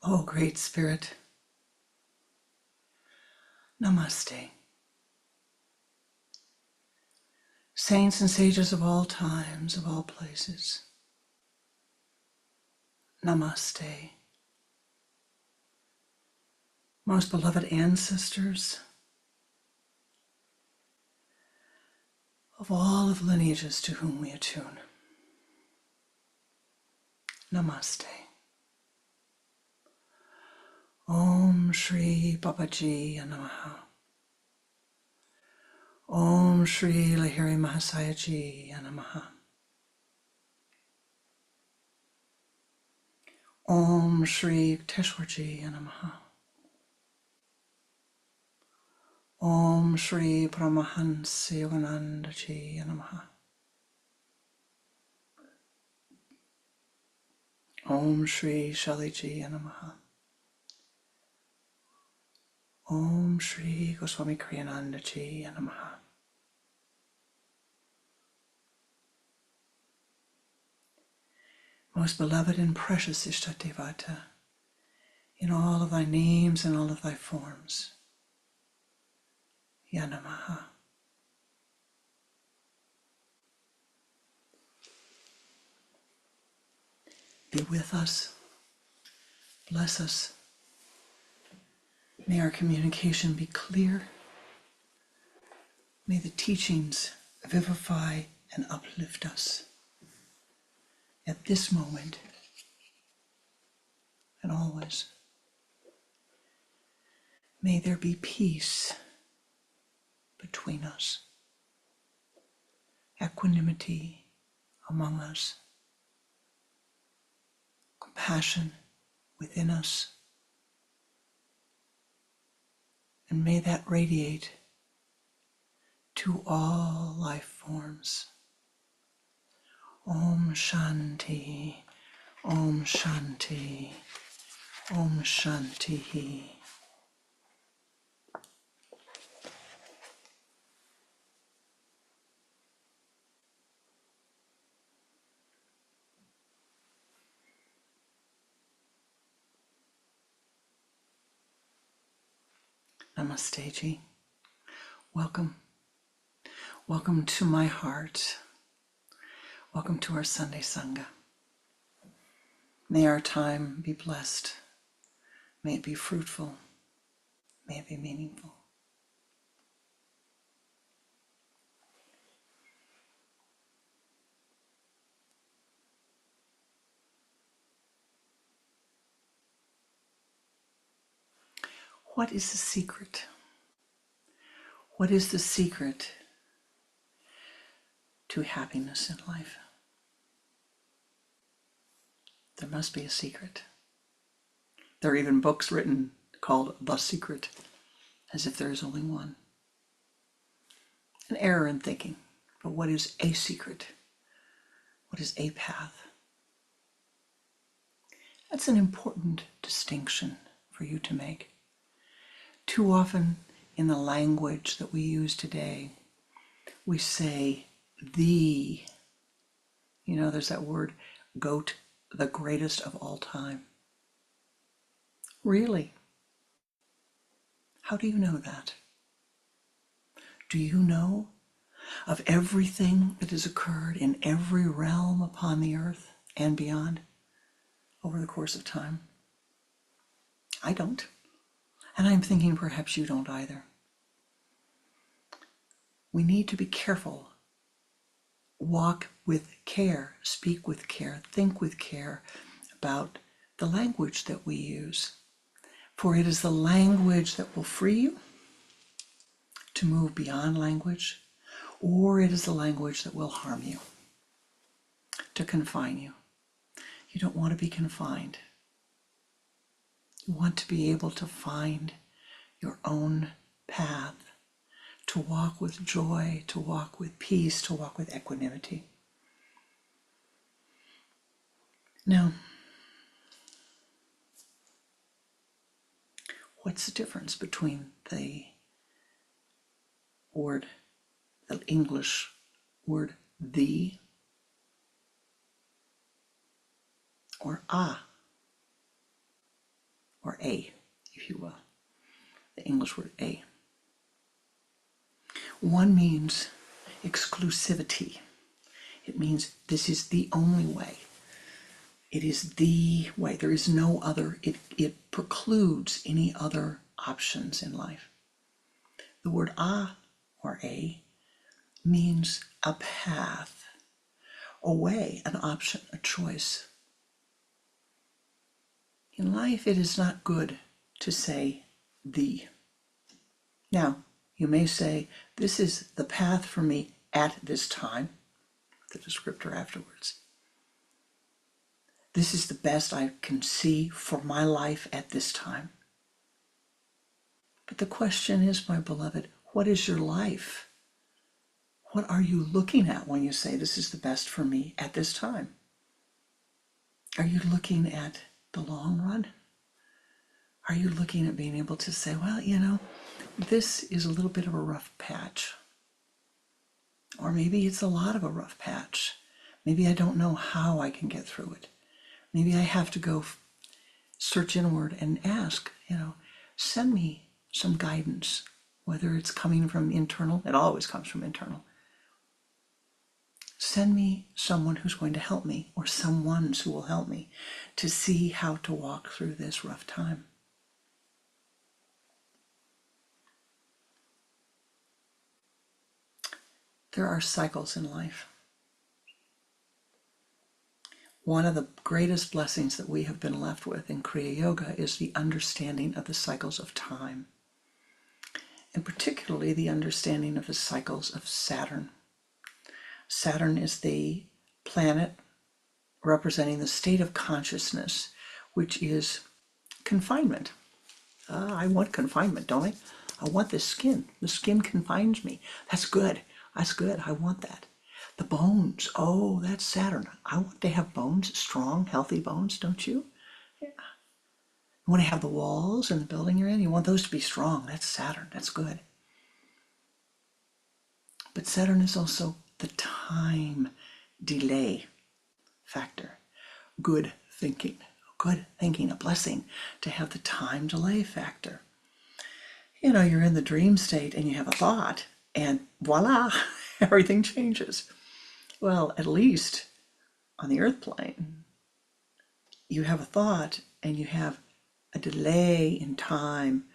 Oh, Great Spirit, Namaste. Saints and sages of all times, of all places, Namaste. Most beloved ancestors of all of lineages to whom we attune, Namaste. Om Shri Babaji Namaha. Om Shri Lahiri Mahasayaji Namaha. Om Shri Yukteswarji Namaha. Om Shri Paramahansa Yoganandaji Namaha. Om Shri Shaliji Namaha. Om Shri Swami Kriyanandaji Namaha. Most beloved and precious Ishtadevata, in all of thy names and all of thy forms, Yanamaha. Be with us, bless us. May our communication be clear. May the teachings vivify and uplift us at this moment and always. May there be peace between us, equanimity among us, compassion within us, and may that radiate to all life forms. Om Shanti, Om Shanti, Om Shanti. Namaste Ji. Welcome. Welcome to my heart. Welcome to our Sunday Sangha. May our time be blessed. May it be fruitful. May it be meaningful. What is the secret? What is the secret to happiness in life? There must be a secret. There are even books written called The Secret, as if there is only one. An error in thinking. But what is a secret? What is a path? That's an important distinction for you to make. Too often in the language that we use today, we say the. You know, there's that word, goat, the greatest of all time. Really? How do you know that? Do you know of everything that has occurred in every realm upon the earth and beyond over the course of time? I don't. And I'm thinking perhaps you don't either. We need to be careful. Walk with care, speak with care, think with care about the language that we use. For it is the language that will free you to move beyond language, or it is the language that will harm you, to confine you. You don't want to be confined. You want to be able to find your own path, to walk with joy, to walk with peace, to walk with equanimity. Now, what's the difference between the word, the English word the, or a? or a, if you will, the English word a. One means exclusivity. It means this is the only way. It is the way. There is no other. It precludes any other options in life. The word a or a means a path, a way, an option, a choice. In life, it is not good to say the. Now, you may say, this is the path for me at this time, the descriptor afterwards. This is the best I can see for my life at this time. But the question is, my beloved, what is your life? What are you looking at when you say this is the best for me at this time? Are you looking at the long run? Are you looking at being able to say, well, this is a little bit of a rough patch. Or maybe it's a lot of a rough patch. Maybe I don't know how I can get through it. Maybe I have to go search inward and ask, send me some guidance, whether it's coming from internal, it always comes from internal. Send me someone who's going to help me, or someones who will help me to see how to walk through this rough time. There are cycles in life. One of the greatest blessings that we have been left with in Kriya Yoga is the understanding of the cycles of time, and particularly the understanding of the cycles of Saturn. Saturn is the planet representing the state of consciousness, which is confinement. I want confinement, don't I? I want this skin. The skin confines me. That's good. That's good. I want that. The bones. Oh, that's Saturn. I want to have bones, strong, healthy bones, don't you? Yeah. You want to have the walls in the building you're in. You want those to be strong. That's Saturn. That's good. But Saturn is also the time delay factor. Good thinking, a blessing to have the time delay factor. You're in the dream state and you have a thought and voila, everything changes. Well, at least on the earth plane, you have a thought and you have a delay in time,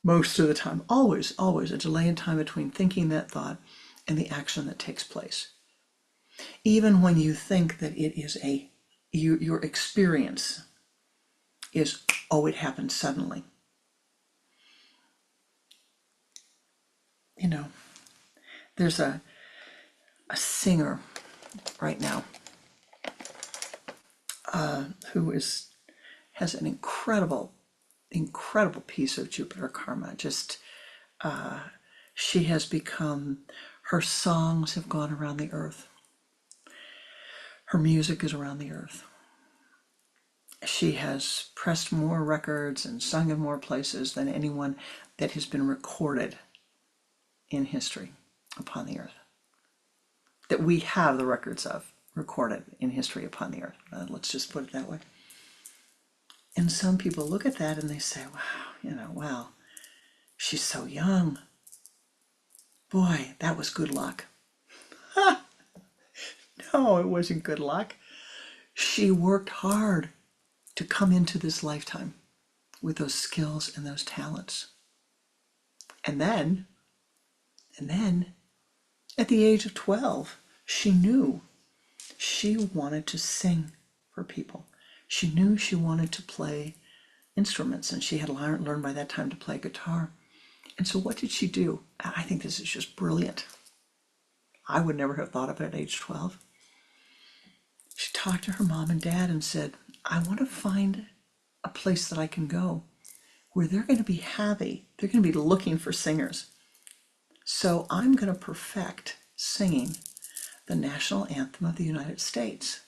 most of the time, always a delay in time between thinking that thought and the action that takes place. Even when you think that it is your experience is, it happened suddenly. There's a singer right now who has an incredible piece of Jupiter karma. She has become, her songs have gone around the earth. Her music is around the earth. She has pressed more records and sung in more places than anyone that has been recorded in history upon the earth, that we have the records of recorded in history upon the earth. Let's just put it that way. And some people look at that and they say, wow, she's so young. Boy, that was good luck. No, it wasn't good luck. She worked hard to come into this lifetime with those skills and those talents. And then at the age of 12, she knew she wanted to sing for people. She knew she wanted to play instruments, and she had learned by that time to play guitar. And so what did she do? I think this is just brilliant. I would never have thought of it at age 12. She talked to her mom and dad and said, I want to find a place that I can go where they're going to be happy. They're going to be looking for singers. So I'm going to perfect singing the national anthem of the United States.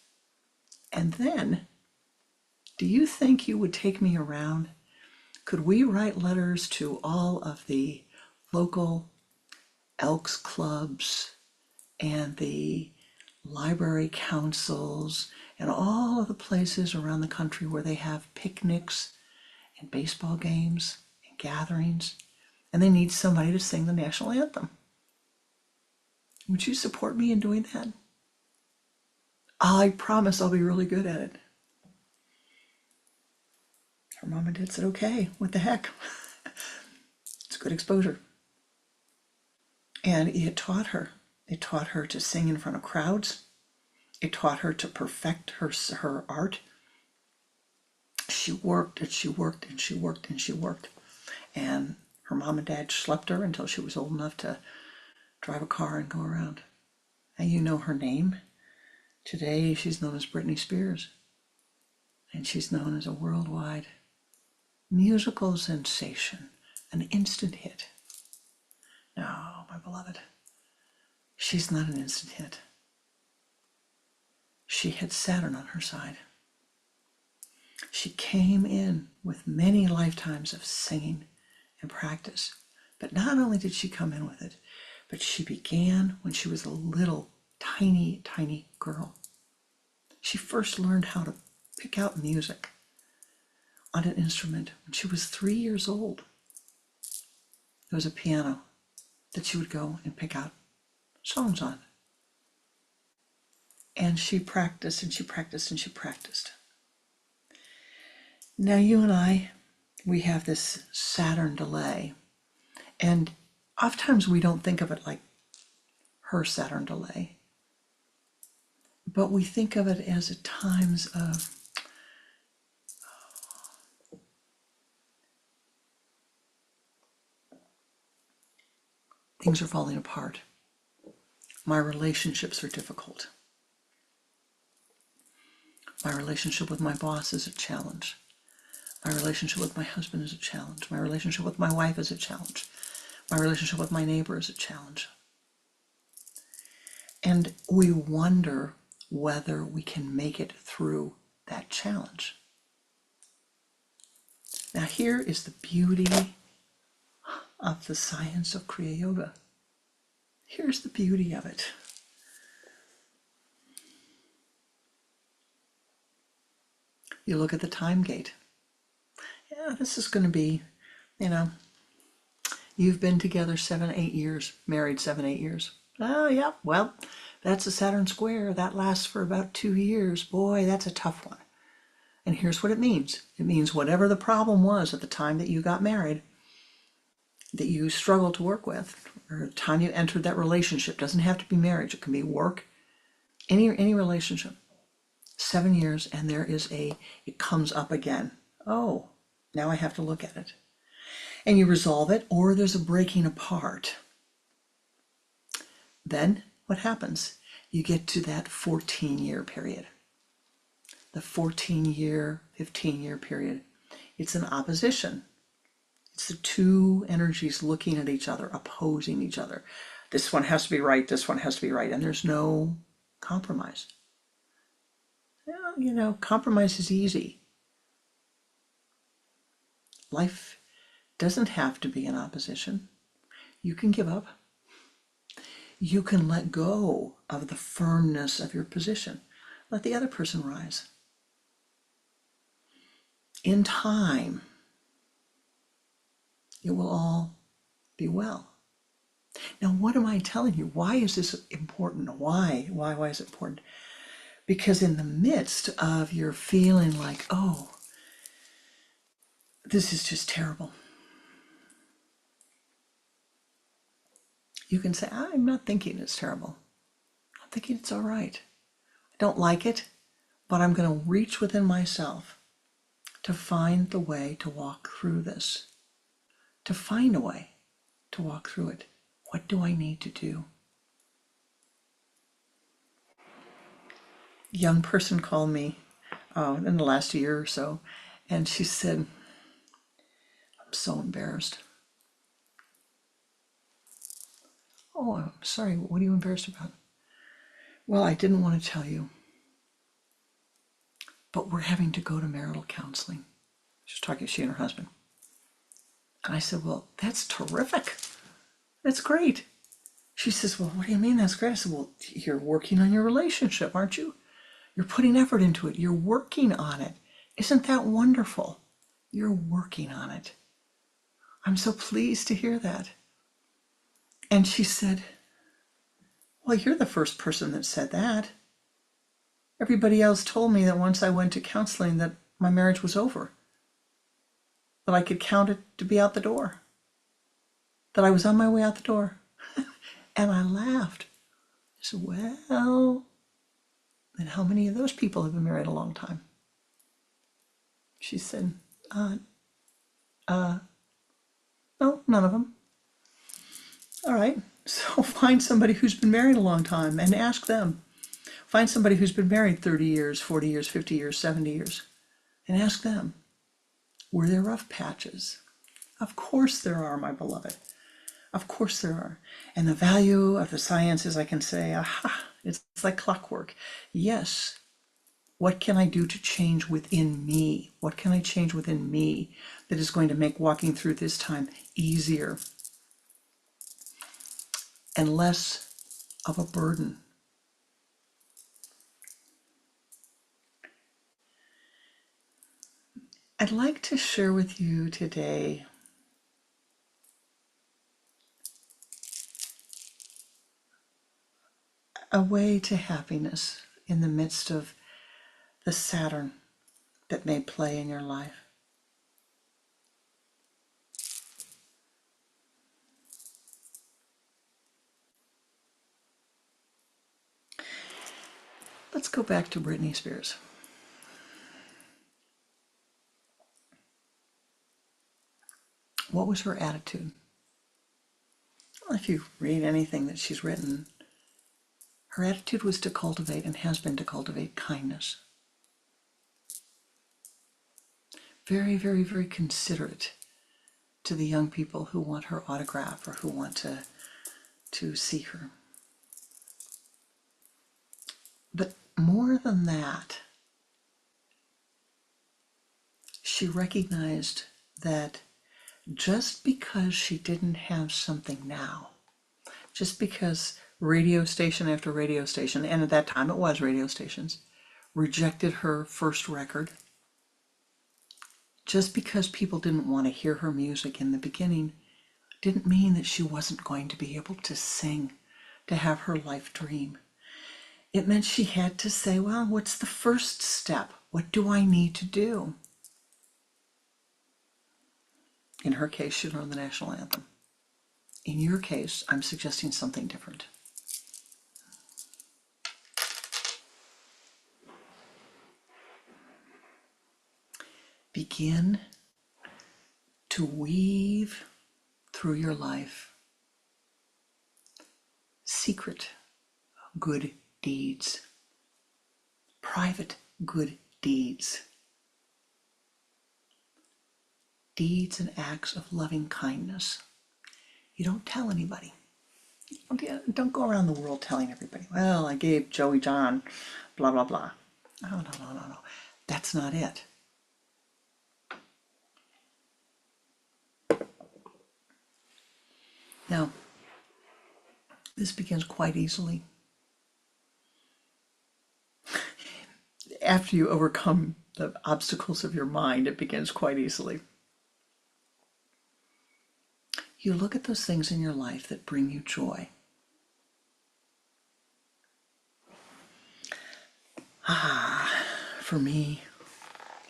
And then, do you think you would take me around? Could we write letters to all of the local Elks clubs and the library councils and all of the places around the country where they have picnics in baseball games, in gatherings, and they need somebody to sing the national anthem. Would you support me in doing that? I promise I'll be really good at it. Her mom and dad said, okay, what the heck? It's good exposure. And it taught her. It taught her to sing in front of crowds. It taught her to perfect her art. She worked and she worked and she worked and she worked. And her mom and dad schlepped her until she was old enough to drive a car and go around. And you know her name. Today she's known as Britney Spears. And she's known as a worldwide musical sensation, an instant hit. No, my beloved, she's not an instant hit. She had Saturn on her side. She came in with many lifetimes of singing and practice. But not only did she come in with it, but she began when she was a little, tiny, tiny girl. She first learned how to pick out music on an instrument when she was 3 years old. There was a piano that she would go and pick out songs on. And she practiced and she practiced and she practiced. Now you and I, we have this Saturn delay. And oftentimes we don't think of it like her Saturn delay. But we think of it as at times of things are falling apart. My relationships are difficult. My relationship with my boss is a challenge. My relationship with my husband is a challenge. My relationship with my wife is a challenge. My relationship with my neighbor is a challenge. And we wonder whether we can make it through that challenge. Now here is the beauty of the science of Kriya Yoga. Here's the beauty of it. You look at the time gate. Yeah, this is going to be, you've been together 7, 8 years, married 7, 8 years. Oh, yeah, well, that's a Saturn square. That lasts for about 2 years. Boy, that's a tough one. And here's what it means. It means whatever the problem was at the time that you got married, that you struggled to work with, or the time you entered that relationship, doesn't have to be marriage. It can be work, any relationship. 7 years, and it comes up again. Oh, now I have to look at it. And you resolve it, or there's a breaking apart. Then what happens? You get to that 14-year period. The 14-year, 15-year period. It's an opposition. It's the two energies looking at each other, opposing each other. This one has to be right, this one has to be right, and there's no compromise. Well, compromise is easy. Life doesn't have to be in opposition. You can give up. You can let go of the firmness of your position. Let the other person rise. In time, it will all be well. Now, what am I telling you? Why is this important? Why is it important? Because in the midst of your feeling like, oh, this is just terrible, you can say, I'm not thinking it's terrible. I'm thinking it's all right. I don't like it, but I'm going to reach within myself to find the way to walk through this, to find a way to walk through it. What do I need to do? A young person called me in the last year or so, and she said, I'm so embarrassed. Oh, I'm sorry, what are you embarrassed about? Well, I didn't want to tell you, but we're having to go to marital counseling. She's talking, she and her husband. And I said, well, that's terrific. That's great. She says, well, what do you mean that's great? I said, well, you're working on your relationship, aren't you? You're putting effort into it. You're working on it. Isn't that wonderful? You're working on it. I'm so pleased to hear that. And she said, well, you're the first person that said that. Everybody else told me that once I went to counseling that my marriage was over, that I could count it to be out the door, that I was on my way out the door. And I laughed. I said, well, then how many of those people have been married a long time? She said, no, none of them. All right, so find somebody who's been married a long time and ask them. Find somebody who's been married 30 years, 40 years, 50 years, 70 years, and ask them, were there rough patches? Of course there are, my beloved. Of course there are. And the value of the science is I can say, aha, it's like clockwork. Yes, what can I do to change within me? What can I change within me that is going to make walking through this time easier and less of a burden? I'd like to share with you today a way to happiness in the midst of the Saturn that may play in your life. Let's go back to Britney Spears. What was her attitude? Well, if you read anything that she's written, her attitude was to cultivate and has been to cultivate kindness. Very, very, very considerate to the young people who want her autograph or who want to see her. But more than that, she recognized that just because she didn't have something now, just because radio station after radio station, and at that time it was radio stations, rejected her first record, just because people didn't want to hear her music in the beginning, didn't mean that she wasn't going to be able to sing, to have her life dream. It meant she had to say, well, what's the first step? What do I need to do? In her case, she learned the national anthem. In your case, I'm suggesting something different. Begin to weave through your life secret good deeds, private good deeds, deeds and acts of loving kindness. You don't tell anybody. Don't go around the world telling everybody, well, I gave Joey John blah, blah, blah. No. That's not it. Now, this begins quite easily. After you overcome the obstacles of your mind, it begins quite easily. You look at those things in your life that bring you joy. For me,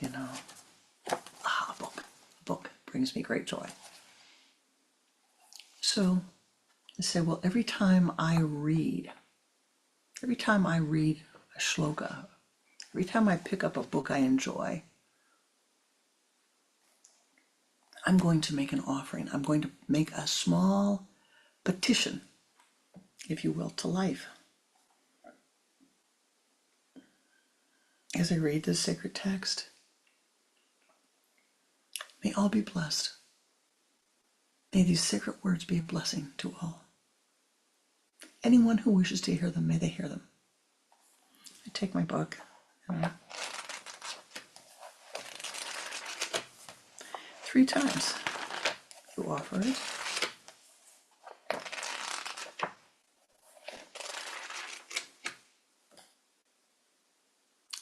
a book brings me great joy. So I say, well, every time I read a shloka, every time I pick up a book I enjoy, I'm going to make an offering. I'm going to make a small petition, if you will, to life. As I read this sacred text, may all be blessed. May these sacred words be a blessing to all. Anyone who wishes to hear them, may they hear them. I take my book and 3 times you offer it.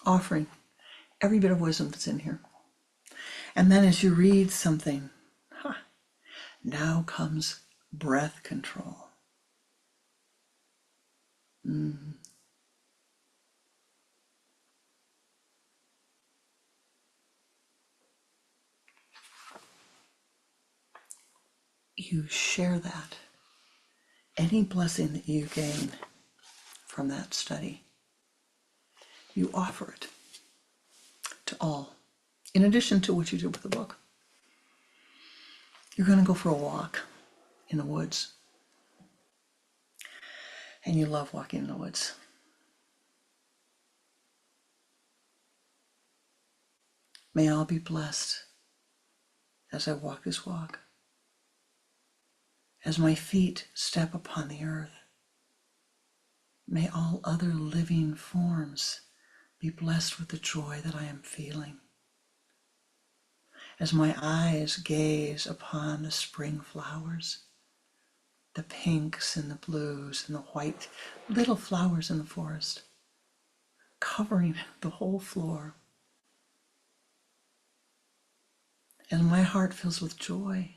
Offering every bit of wisdom that's in here. And then as you read something, now comes breath control. You share that. Any blessing that you gain from that study, you offer it to all, in addition to what you do with the book. You're going to go for a walk in the woods, and you love walking in the woods. May all be blessed as I walk this walk, as my feet step upon the earth. May all other living forms be blessed with the joy that I am feeling. As my eyes gaze upon the spring flowers, the pinks and the blues and the white little flowers in the forest, covering the whole floor. And my heart fills with joy.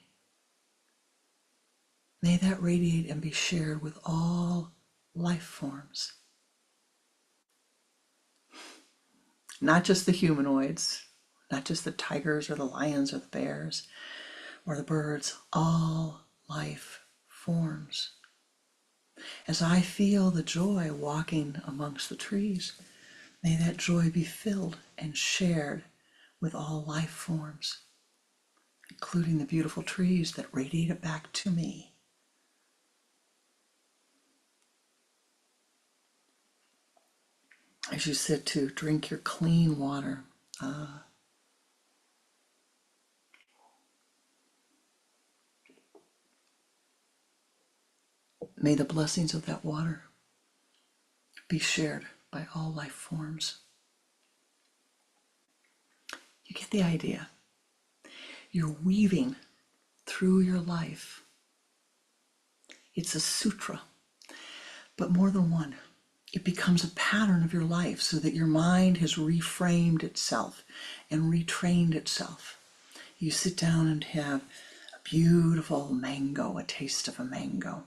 May that radiate and be shared with all life forms. Not just the humanoids, not just the tigers or the lions or the bears or the birds, all life forms. As I feel the joy walking amongst the trees, may that joy be filled and shared with all life forms, including the beautiful trees that radiate it back to me. As you sit to drink your clean water, may the blessings of that water be shared by all life forms. You get the idea. You're weaving through your life. It's a sutra, but more than one. It becomes a pattern of your life so that your mind has reframed itself and retrained itself. You sit down and have a beautiful mango, a taste of a mango.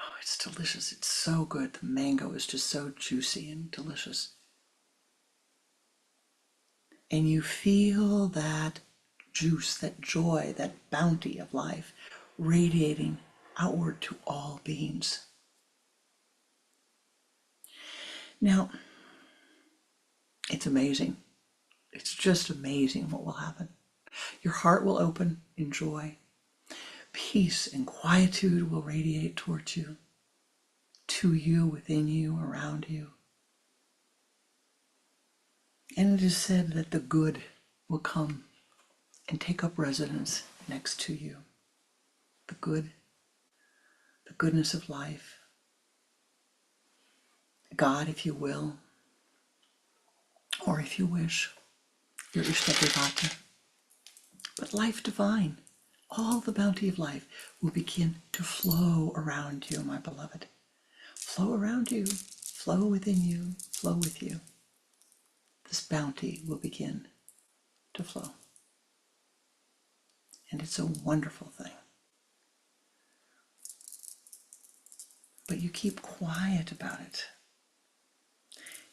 Oh, it's delicious. It's so good. The mango is just so juicy and delicious. And you feel that juice, that joy, that bounty of life radiating outward to all beings. Now, it's amazing. It's just amazing what will happen. Your heart will open in joy. Peace and quietude will radiate towards you, to you, within you, around you. And it is said that the good will come and take up residence next to you. The good, the goodness of life. God, if you will, or if you wish, your Ishtabhivata. But life divine, all the bounty of life will begin to flow around you, my beloved. Flow around you, flow within you, flow with you. This bounty will begin to flow. And it's a wonderful thing. But you keep quiet about it.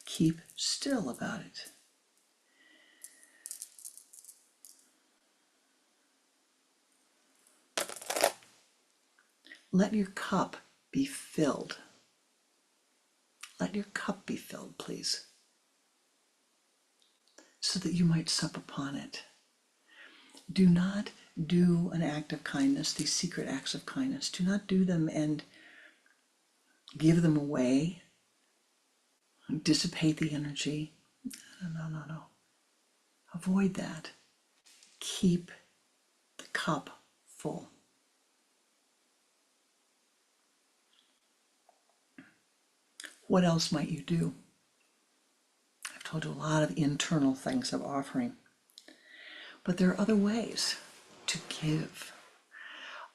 Keep still about it. Let your cup be filled. Let your cup be filled, please, so that you might sup upon it. Do not do an act of kindness, these secret acts of kindness. Do not do them and give them away, dissipate the energy. No. Avoid that. Keep the cup full. What else might you do? I've told you a lot of internal things of offering. But there are other ways to give.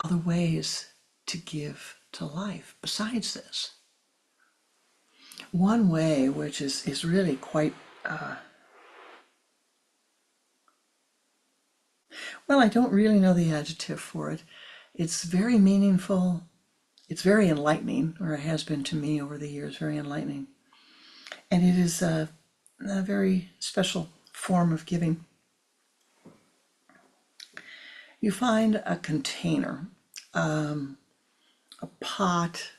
Other ways to give to life besides this. One way, which is really quite Well, I don't really know the adjective for it. It's very meaningful. It's very enlightening, or it has been to me over the years, very enlightening. And it is a very special form of giving. You find a container, a pot,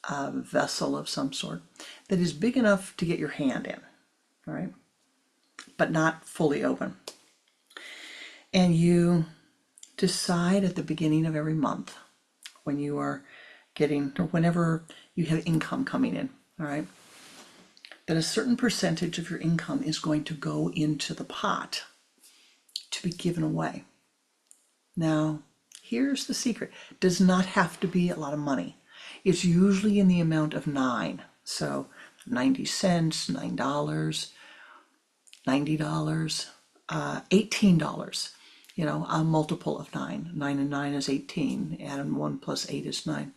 a vessel of some sort that is big enough to get your hand in, all right, but not fully open. And you decide at the beginning of every month, when you are getting, or whenever you have income coming in, all right, that a certain percentage of your income is going to go into the pot to be given away. Now, here's the secret. It does not have to be a lot of money. It's usually in the amount of 9. So 90 cents, $9, $90, $18. You know, a multiple of 9. 9 and 9 is 18. And 1 plus 8 is 9.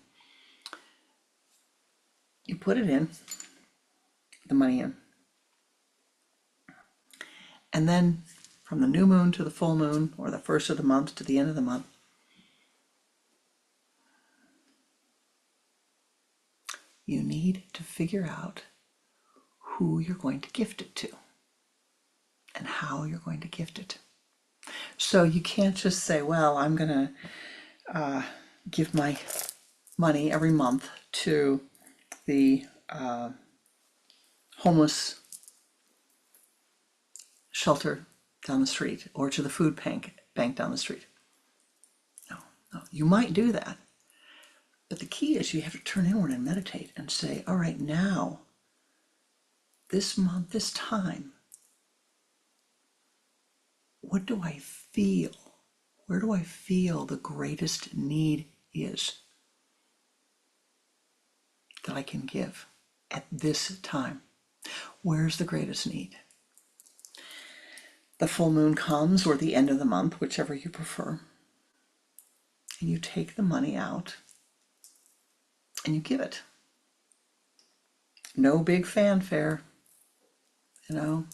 You put it in, the money in. And then from the new moon to the full moon, or the first of the month to the end of the month, you need to figure out who you're going to gift it to and how you're going to gift it. So you can't just say, well, I'm going to give my money every month to the homeless shelter down the street or to the food bank down the street. No. You might do that. But the key is you have to turn inward and meditate and say, all right, now, this month, this time, what do I feel? Where do I feel the greatest need is that I can give at this time? Where's the greatest need? The full moon comes, or the end of the month, whichever you prefer, and you take the money out and you give it. No big fanfare. You know,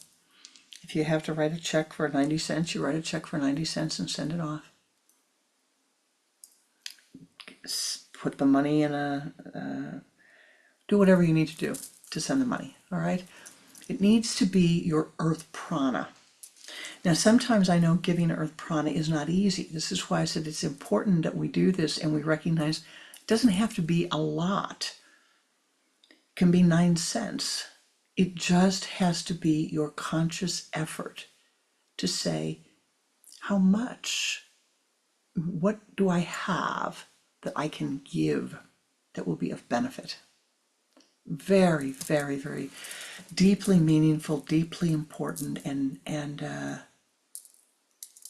if you have to write a check for 90 cents, you write a check for 90 cents and send it off. Put the money in do whatever you need to do to send the money, all right? It needs to be your earth prana. Now, sometimes I know giving earth prana is not easy. This is why I said it's important that we do this and we recognize it doesn't have to be a lot. It can be 9 cents. It just has to be your conscious effort to say, how much? What do I have that I can give that will be of benefit? Very, very, very deeply meaningful, deeply important, and a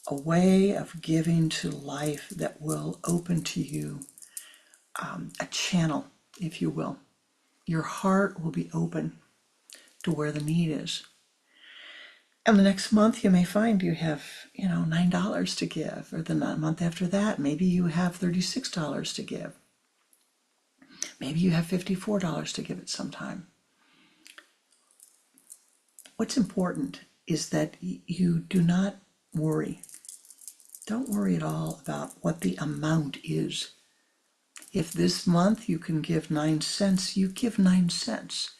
way of giving to life that will open to you a channel, if you will. Your heart will be open to where the need is. And the next month you may find you have, $9 to give, or the month after that, maybe you have $36 to give. Maybe you have $54 to give at some time. What's important is that you do not worry. Don't worry at all about what the amount is. If this month you can give 9 cents, you give 9 cents.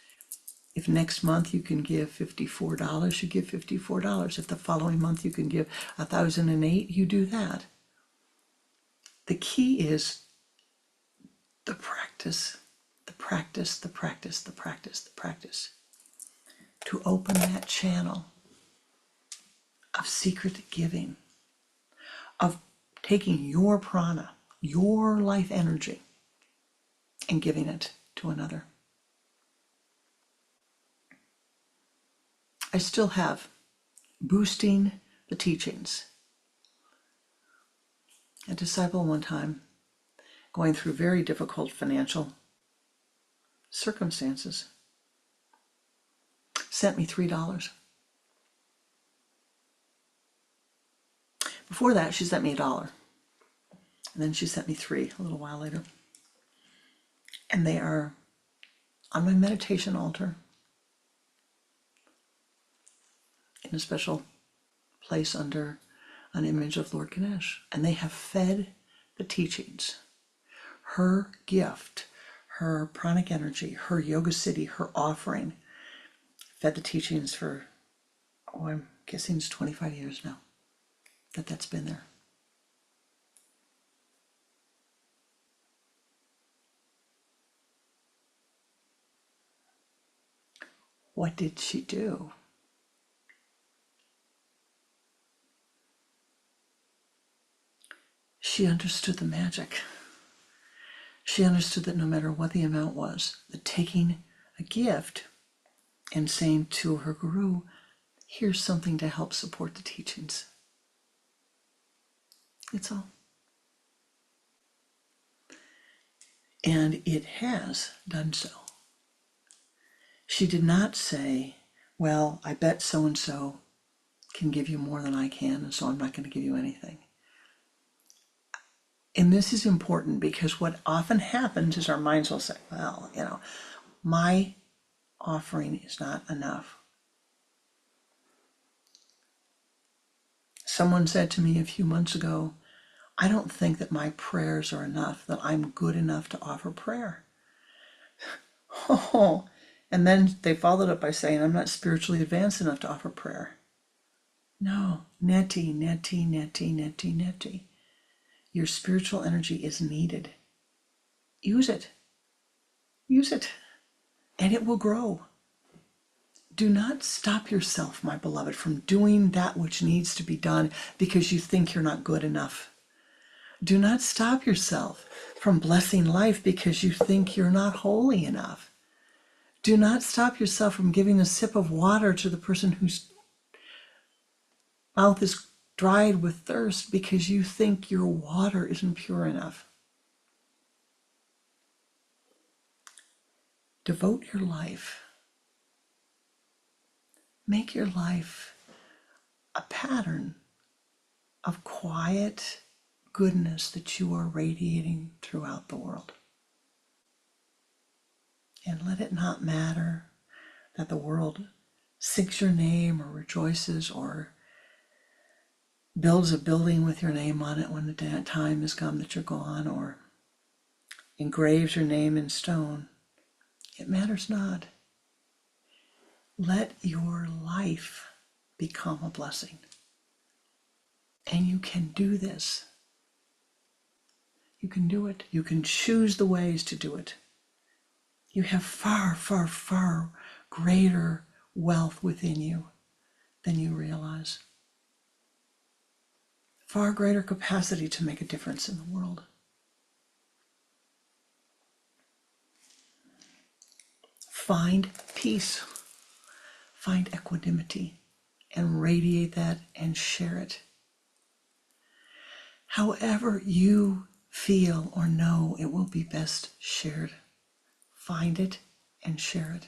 If next month you can give $54, you give $54. If the following month you can give 1,008, you do that. The key is the practice, the practice, the practice, the practice, the practice. To open that channel of secret giving, of taking your prana, your life energy, and giving it to another. I still have boosting the teachings. A disciple one time, going through very difficult financial circumstances, sent me $3. Before that, she sent me $1. And then she sent me $3 a little while later. And they are on my meditation altar in a special place under an image of Lord Ganesh, and they have fed the teachings. Her gift, her pranic energy, her yoga siddhi, her offering, fed the teachings for, I'm guessing it's 25 years now that's been there. What did she do? She understood the magic. She understood that no matter what the amount was, that taking a gift and saying to her guru, here's something to help support the teachings. It's all. And it has done so. She did not say, well, I bet so-and-so can give you more than I can, and so I'm not going to give you anything. And this is important because what often happens is our minds will say, well, my offering is not enough. Someone said to me a few months ago, I don't think that my prayers are enough, that I'm good enough to offer prayer. Oh, and then they followed up by saying, I'm not spiritually advanced enough to offer prayer. No, neti, neti, neti, neti, neti. Your spiritual energy is needed. Use it. Use it. And it will grow. Do not stop yourself, my beloved, from doing that which needs to be done because you think you're not good enough. Do not stop yourself from blessing life because you think you're not holy enough. Do not stop yourself from giving a sip of water to the person whose mouth is dried with thirst because you think your water isn't pure enough. Devote your life. Make your life a pattern of quiet goodness that you are radiating throughout the world. And let it not matter that the world sings your name or rejoices or builds a building with your name on it when the time has come that you're gone, or engraves your name in stone. It matters not. Let your life become a blessing. And you can do this. You can do it. You can choose the ways to do it. You have far, far, far greater wealth within you than you realize. Far greater capacity to make a difference in the world. Find peace. Find equanimity and radiate that and share it. However you feel or know it will be best shared, find it and share it.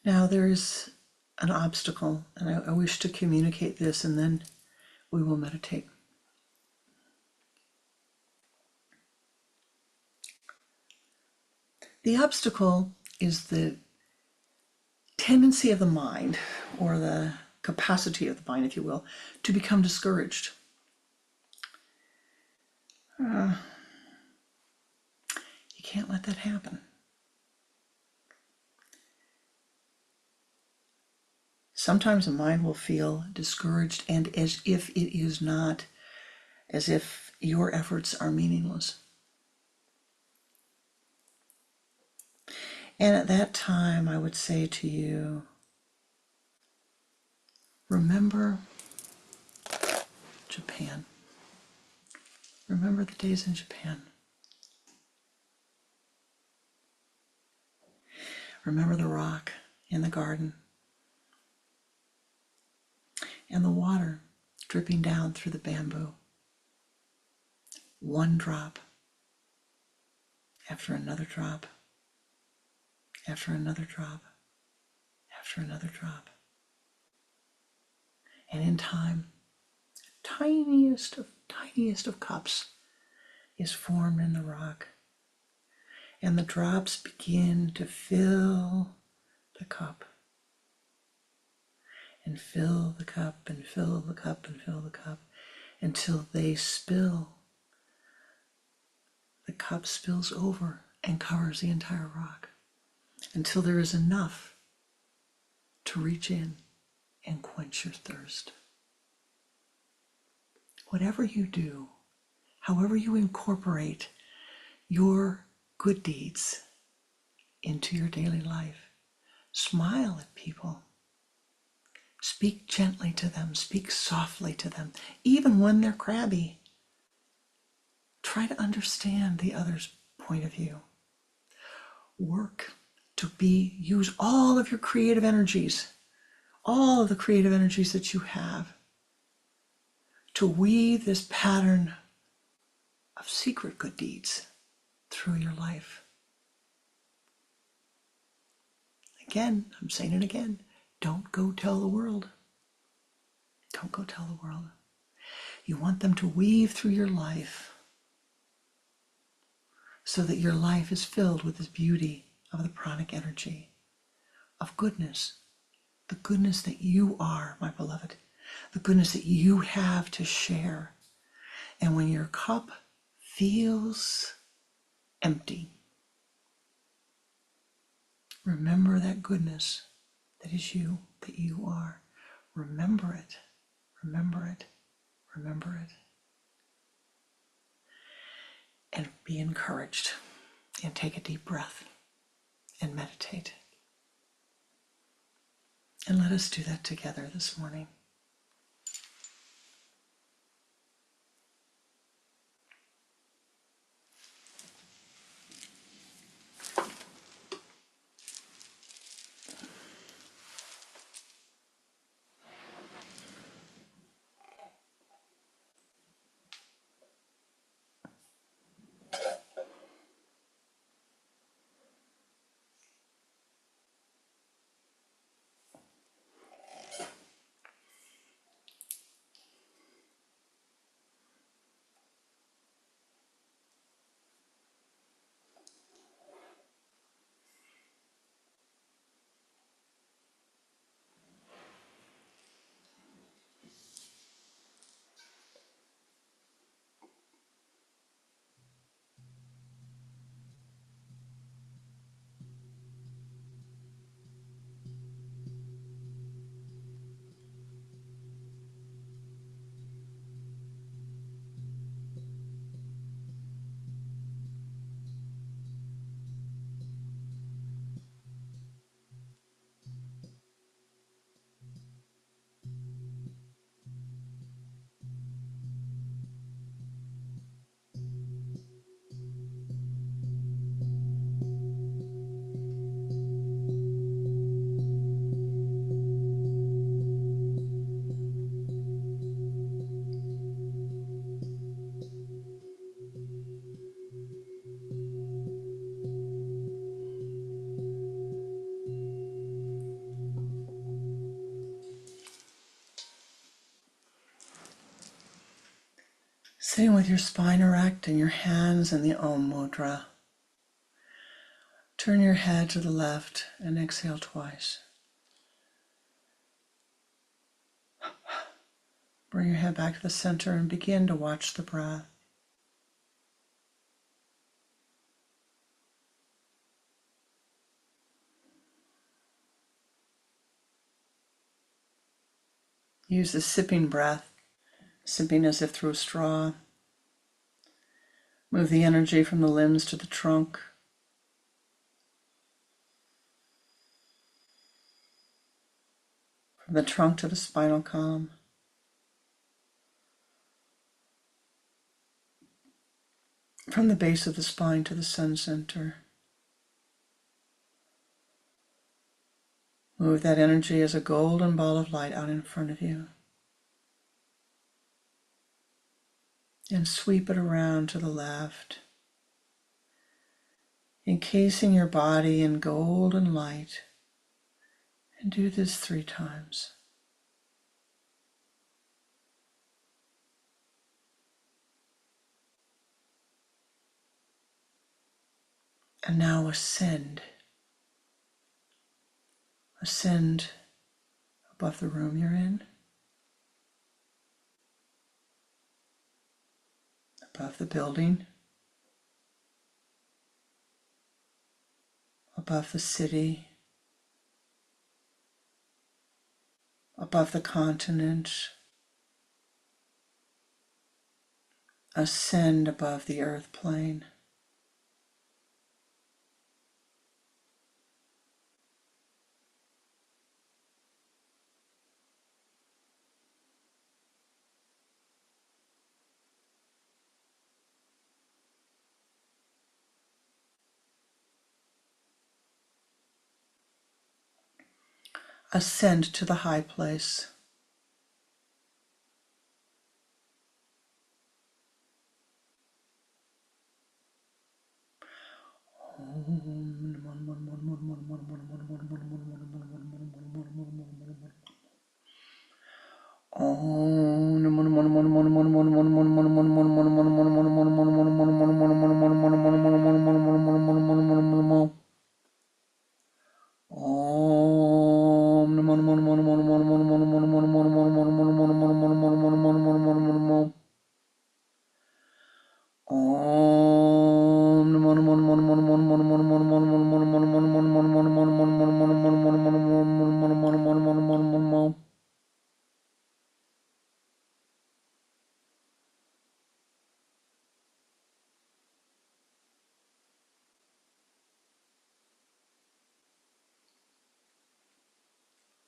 Now there is an obstacle, and I wish to communicate this, and then we will meditate. The obstacle is the tendency of the mind, or the capacity of the mind, if you will, to become discouraged. You can't let that happen. Sometimes the mind will feel discouraged and as if it is not, as if your efforts are meaningless. And at that time, I would say to you, remember Japan. Remember the days in Japan. Remember the rock in the garden and the water dripping down through the bamboo. One drop after another drop, after another drop, after another drop. And in time, tiniest of tiniest of cups is formed in the rock. And the drops begin to fill the cup. And fill the cup, and fill the cup, and fill the cup, until they spill. The cup spills over and covers the entire rock, until there is enough to reach in and quench your thirst. Whatever you do, however you incorporate your good deeds into your daily life, smile at people. Speak gently to them, speak softly to them, even when they're crabby. Try to understand the other's point of view. Work to use all of your creative energies, all of the creative energies that you have, to weave this pattern of secret good deeds through your life. Again, I'm saying it again, don't go tell the world. Don't go tell the world. You want them to weave through your life so that your life is filled with this beauty of the pranic energy, of goodness, the goodness that you are, my beloved, the goodness that you have to share. And when your cup feels empty, remember that goodness that is you, that you are. Remember it, remember it, remember it. And be encouraged, and take a deep breath and meditate. And let us do that together this morning. Sitting with your spine erect and your hands in the Om Mudra. Turn your head to the left and exhale twice. Bring your head back to the center and begin to watch the breath. Use the sipping breath, sipping as if through a straw. Move the energy from the limbs to the trunk. From the trunk to the spinal column. From the base of the spine to the sun center. Move that energy as a golden ball of light out in front of you. And sweep it around to the left, encasing your body in golden light. And do this 3 times. And now ascend. Ascend above the room you're in, above the building, above the city, above the continent. Ascend above the earth plane. Ascend to the high place.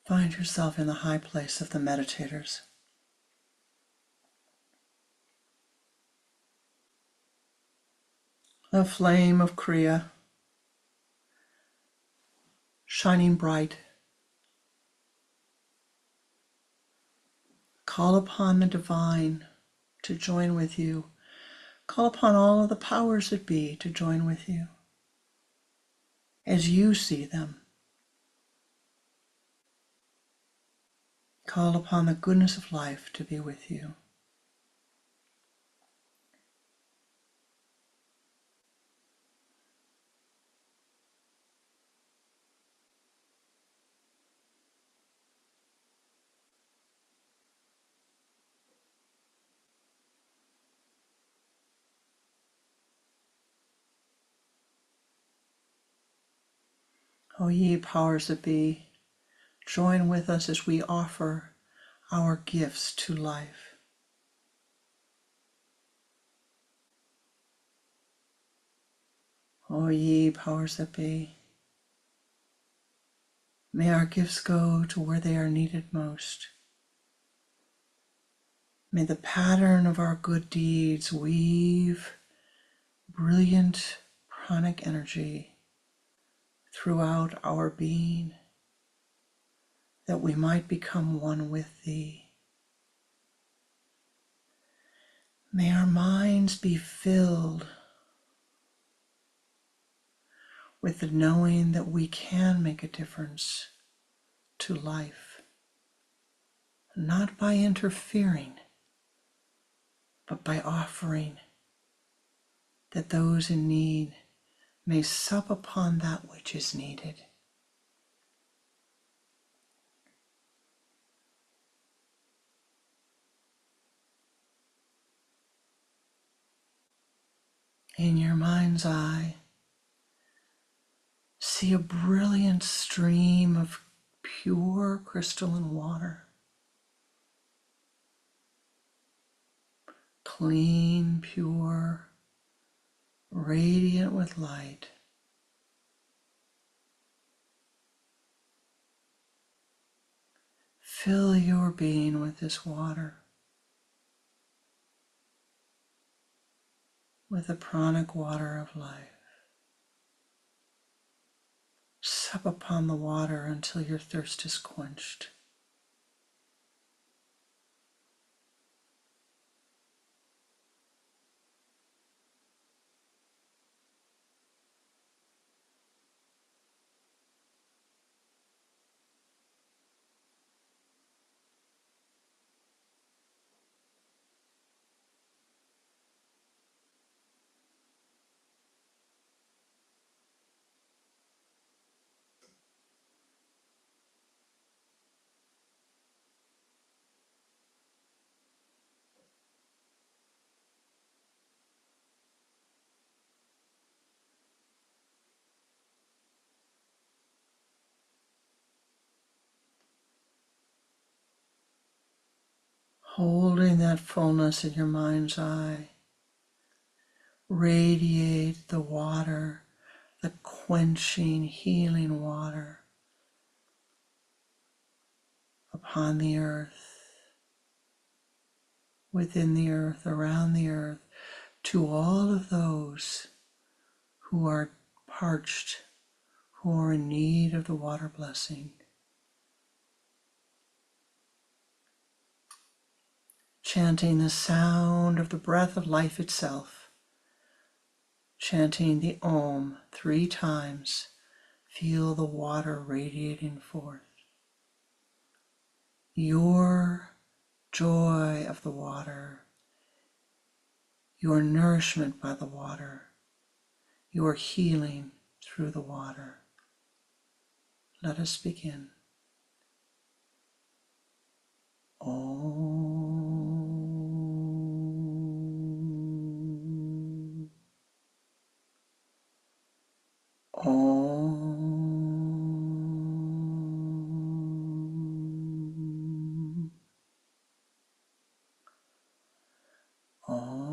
Find yourself in the high place of the meditators. The flame of Kriya, shining bright. Call upon the divine to join with you. Call upon all of the powers that be to join with you as you see them. Call upon the goodness of life to be with you. O ye powers that be, join with us as we offer our gifts to life. O ye powers that be, may our gifts go to where they are needed most. May the pattern of our good deeds weave brilliant pranic energy throughout our being, that we might become one with thee. May our minds be filled with the knowing that we can make a difference to life, not by interfering, but by offering, that those in need may sup upon that which is needed. In your mind's eye, see a brilliant stream of pure crystalline water, clean, pure, radiant with light. Fill your being with this water, with the pranic water of life. Sup upon the water until your thirst is quenched. Holding that fullness in your mind's eye, radiate the water, the quenching, healing water upon the earth, within the earth, around the earth, to all of those who are parched, who are in need of the water blessing. Chanting the sound of the breath of life itself, chanting the Om 3 times, feel the water radiating forth. Your joy of the water, your nourishment by the water, your healing through the water. Let us begin. Om. Om. Om.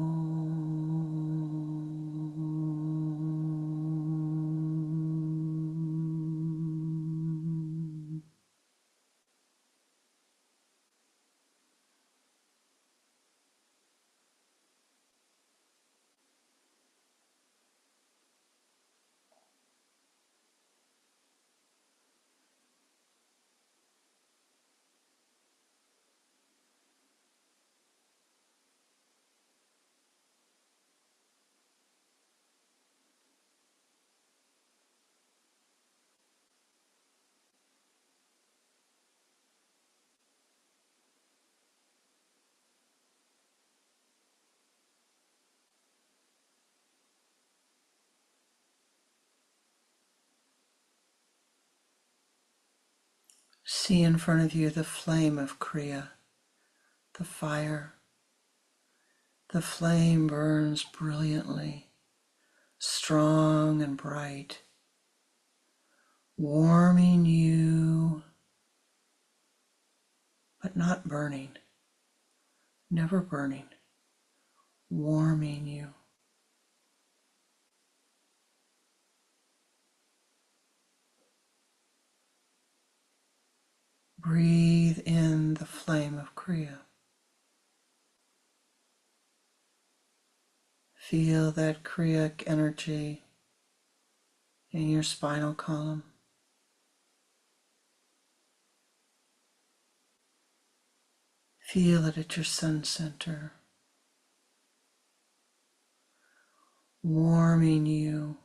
See in front of you the flame of Kriya, the fire. The flame burns brilliantly, strong and bright, warming you, but not burning, never burning, warming you. Breathe in the flame of Kriya. Feel that Kriya energy in your spinal column. Feel it at your sun center, warming you,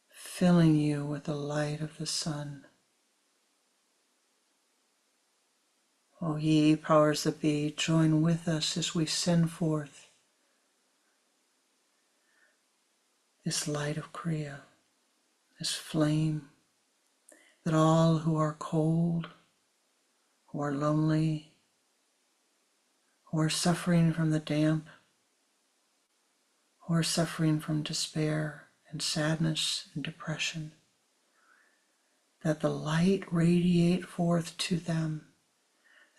filling you with the light of the sun. O ye powers that be, join with us as we send forth this light of Kriya, this flame, that all who are cold, who are lonely, who are suffering from the damp, who are suffering from despair and sadness and depression, that the light radiate forth to them,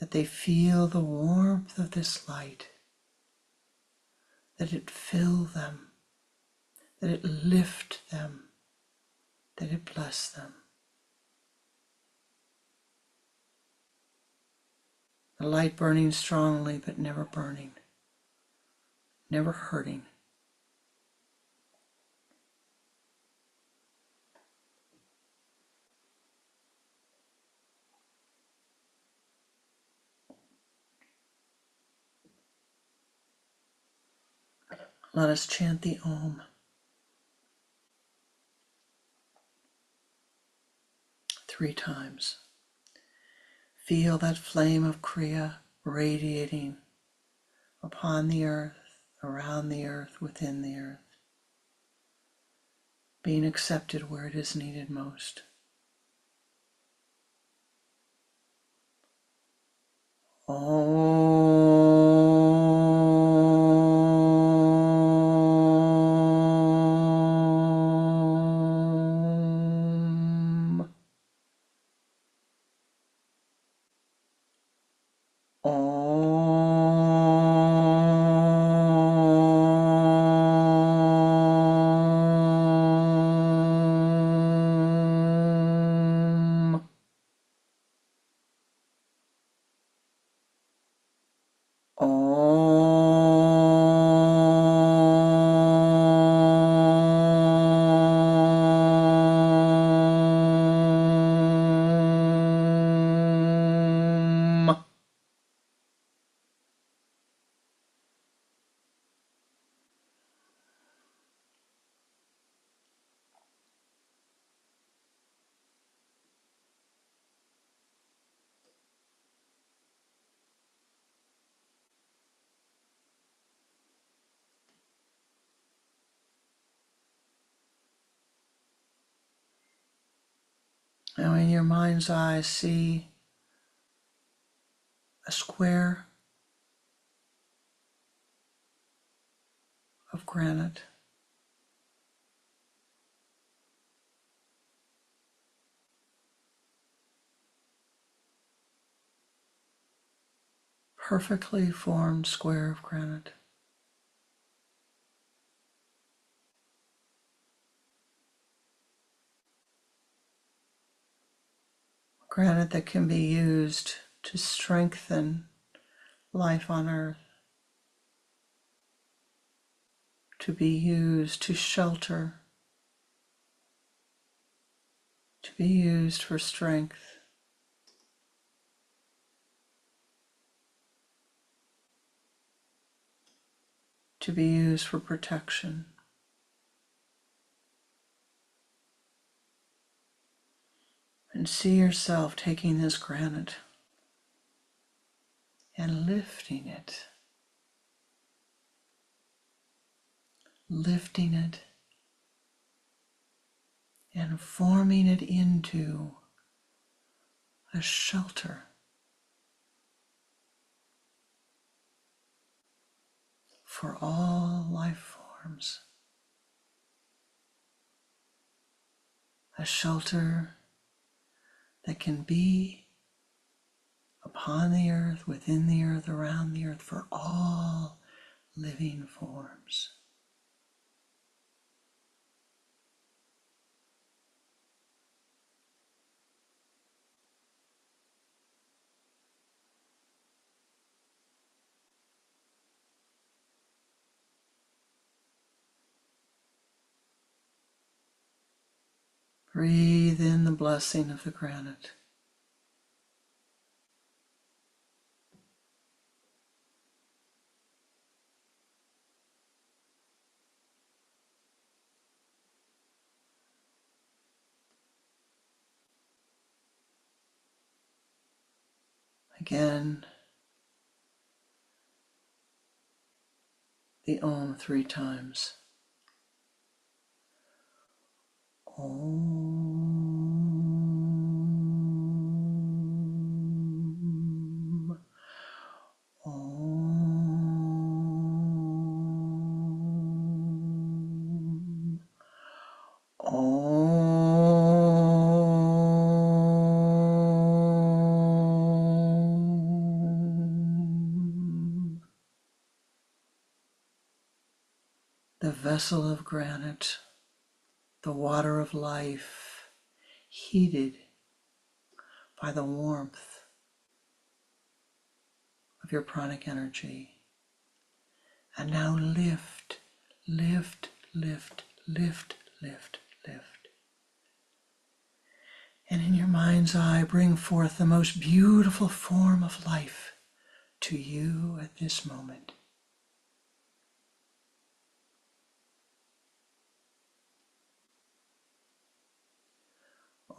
that they feel the warmth of this light, that it fill them, that it lift them, that it bless them. The light burning strongly, but never burning, never hurting. Let us chant the Om 3 times. Feel that flame of Kriya radiating upon the earth, around the earth, within the earth, being accepted where it is needed most. Om. Now in your mind's eye, see a square of granite. Perfectly formed square of granite. Granite that can be used to strengthen life on earth, to be used to shelter, to be used for strength, to be used for protection. And see yourself taking this granite and lifting it and forming it into a shelter for all life forms. A shelter that can be upon the earth, within the earth, around the earth, for all living forms. Breathe in the blessing of the granite. Again, the Om 3 times. Om. Om. Om. The vessel of granite, the water of life, heated by the warmth of your pranic energy. And now lift, lift, lift, lift, lift, lift. And in your mind's eye, bring forth the most beautiful form of life to you at this moment.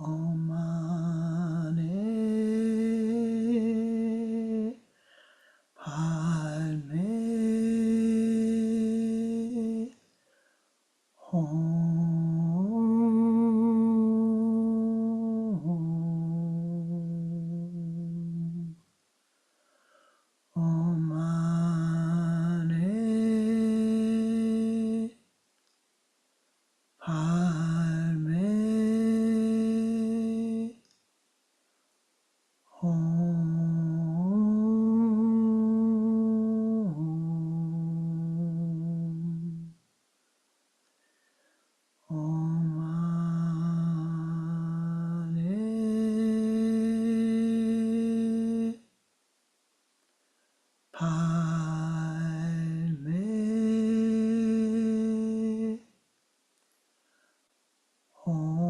Om Mane Padme Om. Om Mane Padme Om. Om Mane Padme Om.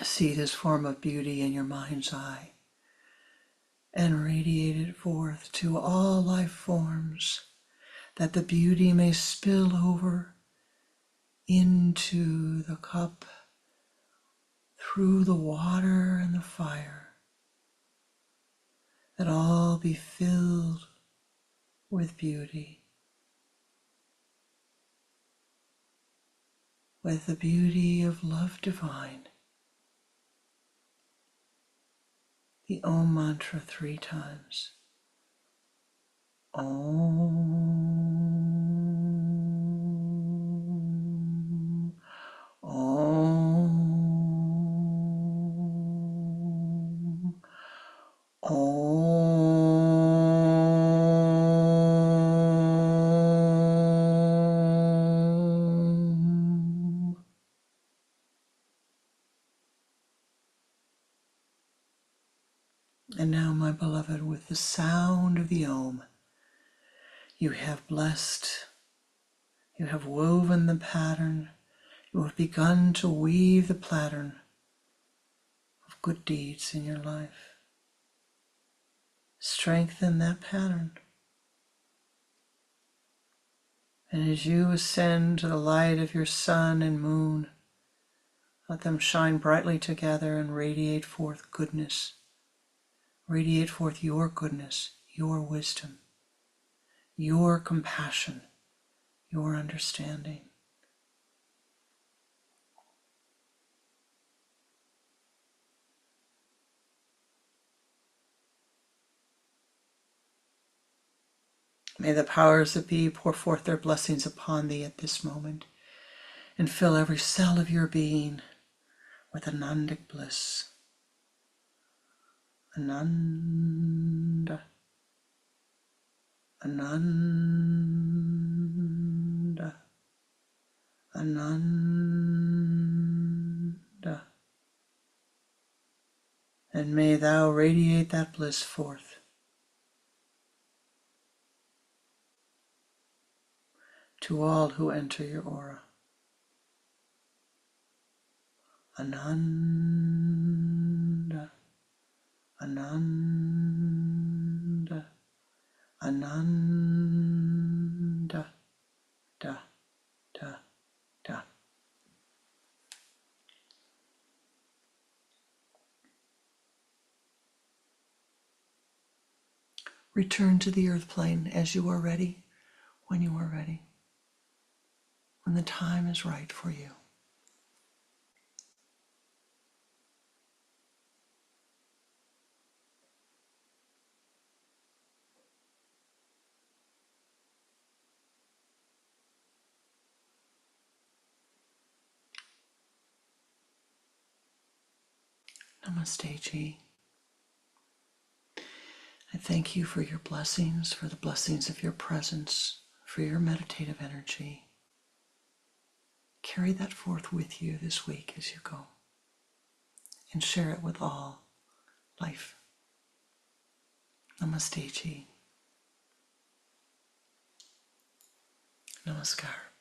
See this form of beauty in your mind's eye and radiate it forth to all life forms, that the beauty may spill over into the cup through the water and the fire, that all be filled with beauty, with the beauty of love divine. The Om mantra 3 times. Om. Om. Om. And now, my beloved, with the sound of the Om, you have blessed, you have woven the pattern, you have begun to weave the pattern of good deeds in your life. Strengthen that pattern. And as you ascend to the light of your sun and moon, let them shine brightly together and radiate forth goodness. Radiate forth your goodness, your wisdom, your compassion, your understanding. May the powers that be pour forth their blessings upon thee at this moment and fill every cell of your being with Anandic bliss. Ananda, Ananda, Ananda. And may thou radiate that bliss forth to all who enter your aura. Ananda, Ananda, Ananda, da, da, da. Return to the earth plane as you are ready, when you are ready, when the time is right for you. Namaste, Ji. I thank you for your blessings, for the blessings of your presence, for your meditative energy. Carry that forth with you this week as you go, and share it with all life. Namaste, Ji. Namaskar.